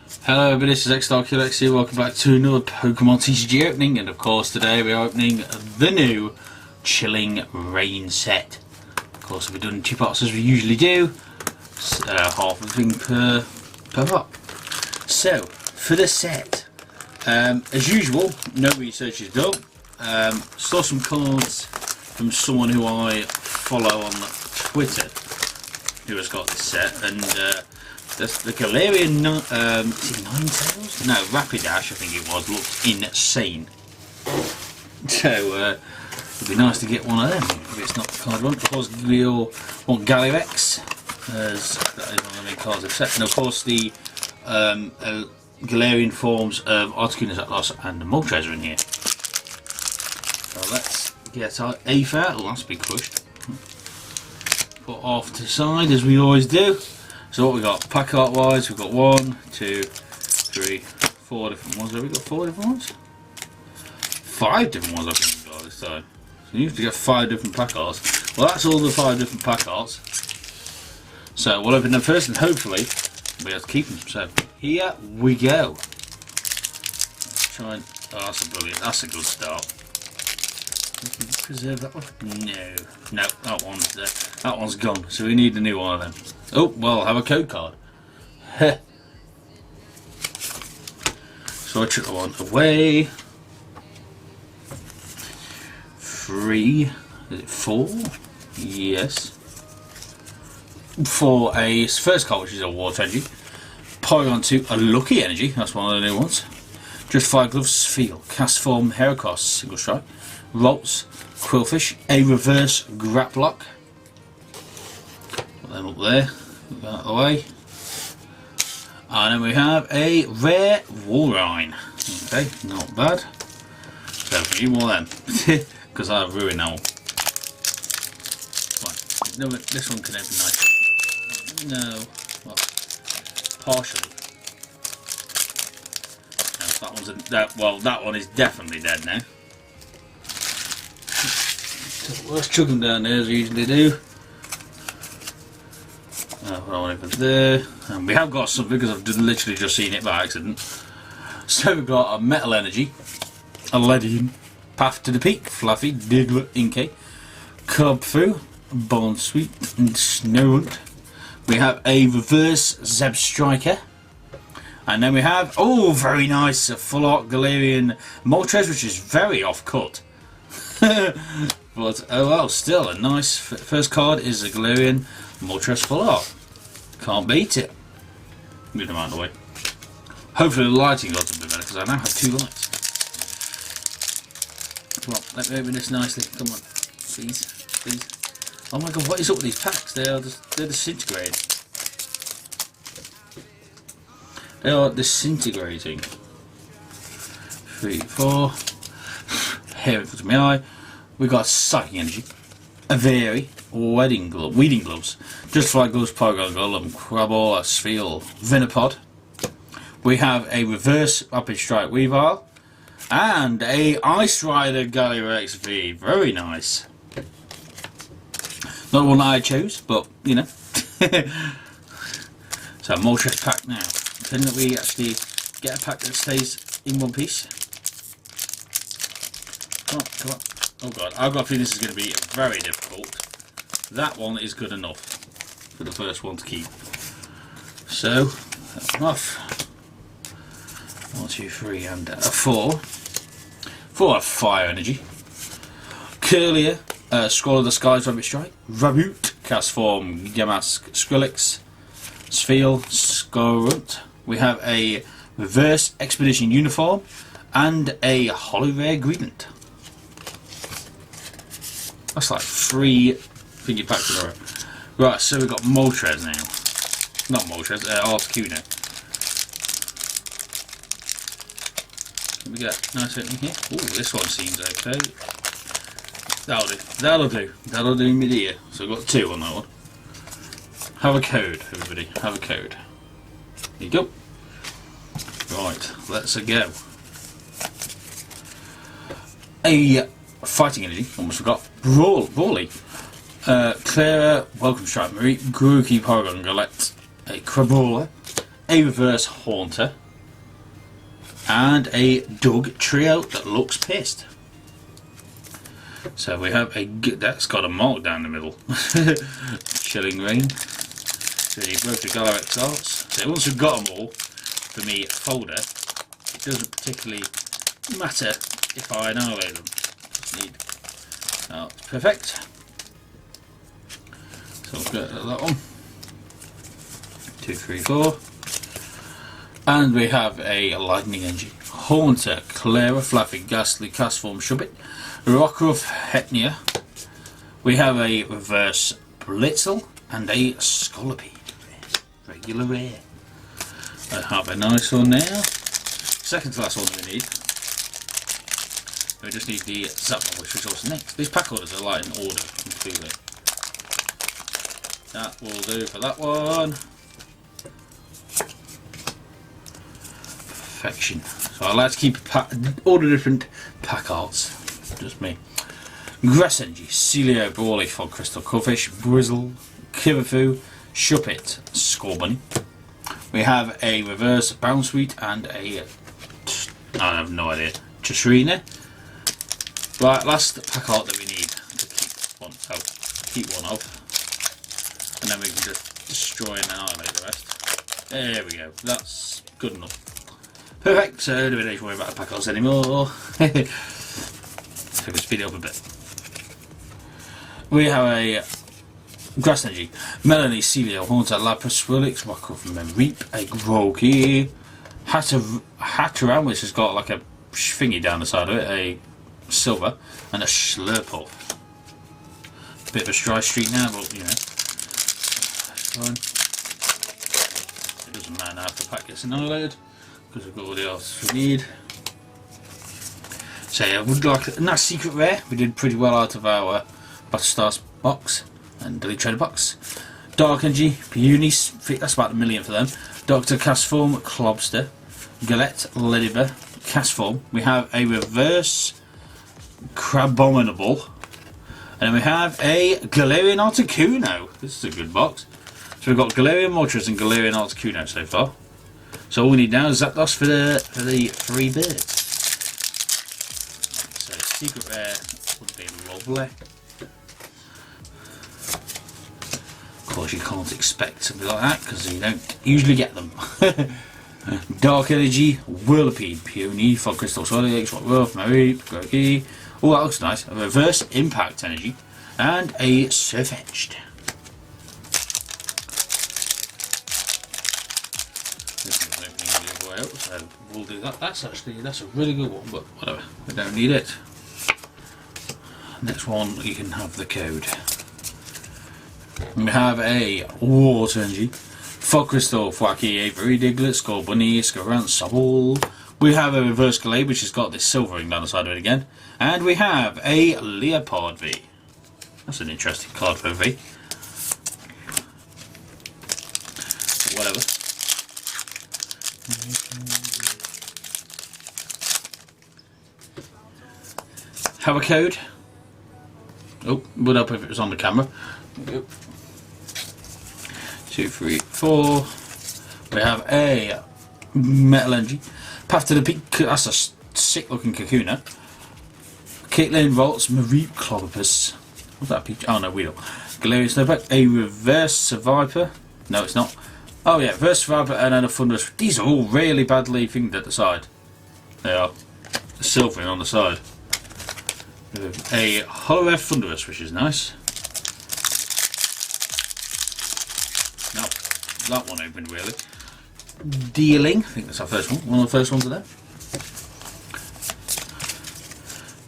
Hello everybody, this is XStarQX here, welcome back to another Pokemon TCG opening, and of course today we are opening the new Chilling Reign set. Of course we've done two parts as we usually do, half a thing per part. So, for the set, as usual, no research is done. Saw some cards from someone who I follow on Twitter who has got this set, and the Galarian, is it Ninetales? No, Rapidash I think it was, looked insane. So, it'd be nice to get one of them if it's not the card one. Of course, we all want Galarian, as that is one of the main cards I've set. And of course, the Galarian forms of Articuno, Zapdos, and Moltres are in here. So, let's get our Aether. Oh, that's been crushed. Put off to the side as we always do. So what we got, pack art wise, we've got 1, 2, 3, 4 different ones. Have we got 4 different ones? 5 different ones I think we've got this time. So you have to get 5 different pack arts. Well, that's all the 5 different pack arts. So we'll open them first and hopefully we'll be able to keep them. So here we go. Let's try and, oh, that's a brilliant, that's a good start. Preserve that one? No, that one's gone. So we need a new one of them. Oh, well, I have a code card. Heh. So I took the one away. 3. Is it 4? Yes. For a first card, which is a Water Energy. Porygon 2, a Lucky Energy. That's one of the new ones. Just 5 gloves, Feel. Cast Form, Heracross, Single Strike. Rolls, Quillfish, a reverse Graplock. Put them up there, move that out of the way. And then we have a rare Walrein. Okay, not bad. So a few more of them, because I've ruined that one. Right, no, this one can open nicely. No, well, partially. No, that one is definitely dead now. Let's chug them down there as we usually do. Put on over there. And we have got some because I've literally just seen it by accident. So we've got a Metal Energy, a Ledian, Path to the Peak, Fluffy, Diglett, Inkay, Clubfu, Bond Sweet, and Snorunt. We have a reverse Zeb Striker. And then we have, oh, very nice, a full art Galarian Moltres, which is very off cut. But oh well, still a nice first card is a Galarian Moltres full art. Can't beat it. Move them out of the way. Hopefully the lighting got a bit better because I now have 2 lights. Come on, let me open this nicely. Come on, please, please. Oh my god, what is up with these packs? They're disintegrating. They are disintegrating. 3, 4. Here it goes my eye. We've got Psychic Energy, a Very, Weeding Gloves, Just 5 Gloves, Porygon Golem, Crabble, a Spheal, Vinipod. We have a reverse Rapid Strike Weavile, and a Ice Rider Galarian XV. Very nice. Not one I chose, but you know. So Moltres pack now. Pretend that we actually get a pack that stays in one piece. Come on, come on. Oh god, I've got a feeling this is going to be very difficult. That one is good enough for the first one to keep. So, that's enough. 1, 2, 3, and 4. 4 Fire Energy. Curlier, Scroll of the Skies, Rabbit Strike. Raboot, Cast Form, Yamask, Skrillex. Spheal, Scorunt. We have a Reverse Expedition Uniform and a Holo Rare Greedent. That's like 3 figure packs in a row. Right, so we've got Moltres now. Not Moltres, Articuno. We get nice opening here. Ooh, this one seems okay. That'll do. That'll do. That'll do me dear. So we've got 2 on that one. Have a code, everybody. Have a code. Here you go. Right, let's go. A Fighting Energy, almost forgot. Brawly. Clara, Welcome Strike Marie, Grookey, Porygon Galette, a Crabrawler, a reverse Haunter, and a Doug trio that looks pissed. So we have that's got a mark down the middle. Chilling Rain. So you've both the Galarex arts. So once we've got them all, for me, folder, it doesn't particularly matter if I annihilate them. Just need. Oh, it's perfect. So we'll get that one. 2, 3, 4. And we have a Lightning Energy. Haunter, Clara, Fluffy, Ghastly, Castform, Shubbit, Rockruff, Hetnia. We have a reverse Blitzel and a Scolipede. Regular rare. I have a nice one now. Second to last one we need. We just need the Zappa, which is also next. These pack orders are like in order completely. That will do for that one. Perfection. So I like to keep all the different pack arts. Just me. Grass Energy, Celio, Brawly, Fog Crystal, Cullfish, Brizzle, Kivafu, Shuppet, Scorbunny. We have a reverse Bounsweet and a I have no idea. Chashrina. Right, last pack art that we need to keep one of. And then we can just destroy and annihilate the rest. There we go. That's good enough. Perfect, so we don't need to worry about the pack arts anymore. So we can speed it up a bit. We have a Grass Energy, Melanie, Celio, Haunter, Lapras, Swirlix, Rockruff, Reap, a Grookey, Hatteran, which has got like a thingy down the side of it, a silver, and a Slurple. Bit of a dry streak now, but you know, that's fine. It doesn't matter if the pack gets annihilated, because we've got all the else we need. So yeah, I would like a nice secret rare. We did pretty well out of our Battlestars box and Delete Trader box. Dark Energy, Peonies, that's about 1 million for them. Doctor Castform, Clobster, Galette, Ladybird, Castform. We have a reverse Crabominable, and then we have a Galarian Articuno. This is a good box. So we've got Galarian Moltres and Galarian Articuno so far. So all we need now is Zapdos for the 3 birds. So secret rare would be lovely. Of course you can't expect something like that because you don't usually get them. Dark Energy, Whirlipede, Peony, Fog Crystal, Solix, Rockruff, Mareep, Grookey. Oh, that looks nice. A reverse Impact Energy and a Surfetched. This one's opening the other way out, so we'll do that. That's a really good one, but whatever. We don't need it. Next one, you can have the code. We have a Water Energy, Fog Crystal, Thwacky, Avery, Diglett, Scorbunny, Scarant, Sobble. We have a reverse Gallade, which has got this silvering down the side of it again. And we have a Leopard V. That's an interesting card for a V. Whatever. Have a code. Oh, would help if it was on the camera. 2, 3, 4. We have a Metal Energy, Path to the Peak. That's a sick looking Kakuna. Caitlin, Volts, Mareep, Clobbopus. What's that peach? Oh no, Weedle. Galarian Snowpack. A reverse Survivor. No, it's not. Oh yeah, reverse Survivor and then a Thunderous. These are all really badly fingered at the side. They are. The silvering on the side. A Hollow F Thunderous, which is nice. No, that one opened really. Dealing, I think that's our first one. One of the first ones of them.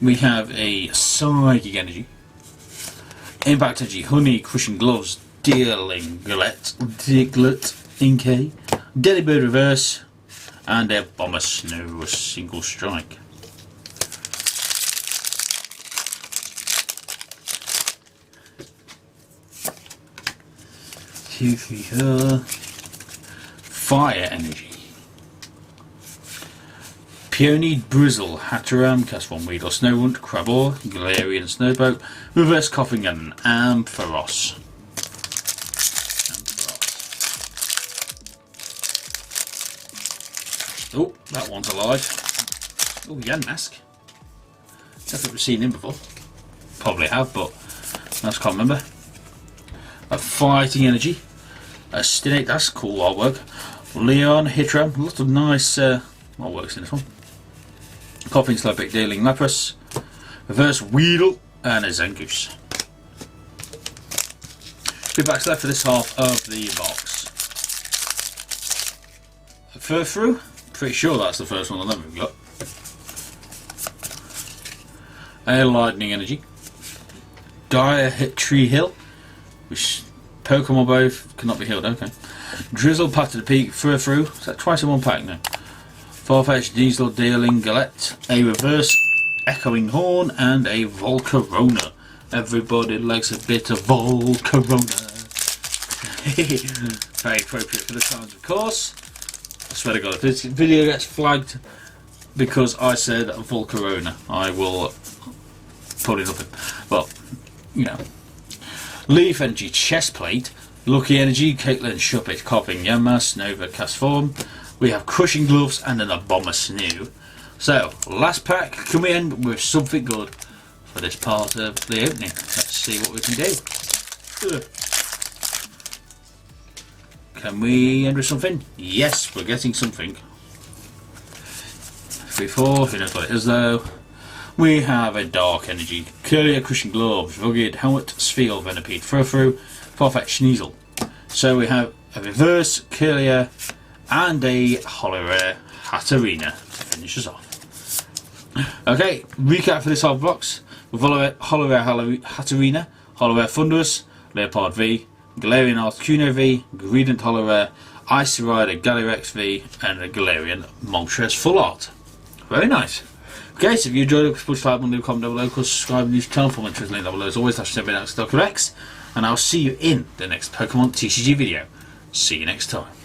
We have a Psychic Energy, Impact Energy, Honey, Crushing Gloves, Dealing, Galette, Diglett, Inkay, Delibird Reverse, and a Bomber Snow, a single strike. Fire Energy, Peony, Brizzle, Hatteran, Castform, Weedle, Snowrunt, Crabor, Galarian Snowboat, Reverse Coughing and Ampharos. Oh, that one's alive. Oh, Yan Mask. Definitely seen him before. Probably have, but I just can't remember. A Fighting Energy. A Stinate, that's cool artwork. Leon, Hitram, lots of nice artworks in this one. Coughing Slowpick, Dealing Lapras. Reverse Weedle, and a Zangoose. 2 packs left for this half of the box. Furthrough, pretty sure that's the first one of them we've got. A Lightning Energy. Dire Hit Tree Hill, which Pokemon both cannot be healed, okay. Drizzle, Path to the Peak, Furthrough, is that twice in one pack now? Farfetch, Diesel, Dealing, Galette, a Reverse Echoing Horn, and a Volcarona. Everybody likes a bit of Volcarona. Very appropriate for the times, of course. I swear to God, if this video gets flagged because I said Volcarona, I will probably nothing. Well, you know. Leaf Energy, Chest Plate, Lucky Energy, Caitlin, Shuppet, Coughing, Yanmask, Nova, Castform. We have Crushing Gloves and an Abomasnow. So, last pack, can we end with something good for this part of the opening? Let's see what we can do. Ugh. Can we end with something? Yes, we're getting something. 3, 4, who knows what it is though. We have a Dark Energy, Curlier, Crushing Gloves, Rugged, Helmet, Sphere, Venipede, Furthrough, Farfetch, Sneasel. So we have a Reverse, Curlier, and a Holo Rare Hatterena to finish us off. Okay, recap for this half box. With Holo Rare Hatterena, Holo Rare Thunderous, Leopard V, Galarian Articuno V, Gradient Holo Rare, Icy Rider Gallirex V, and a Galarian Moltres Full Art. Very nice. Okay, so if you enjoyed it, please like, comment down below, subscribe to the channel for more interesting link down below. As always, that's X, and I'll see you in the next Pokemon TCG video. See you next time.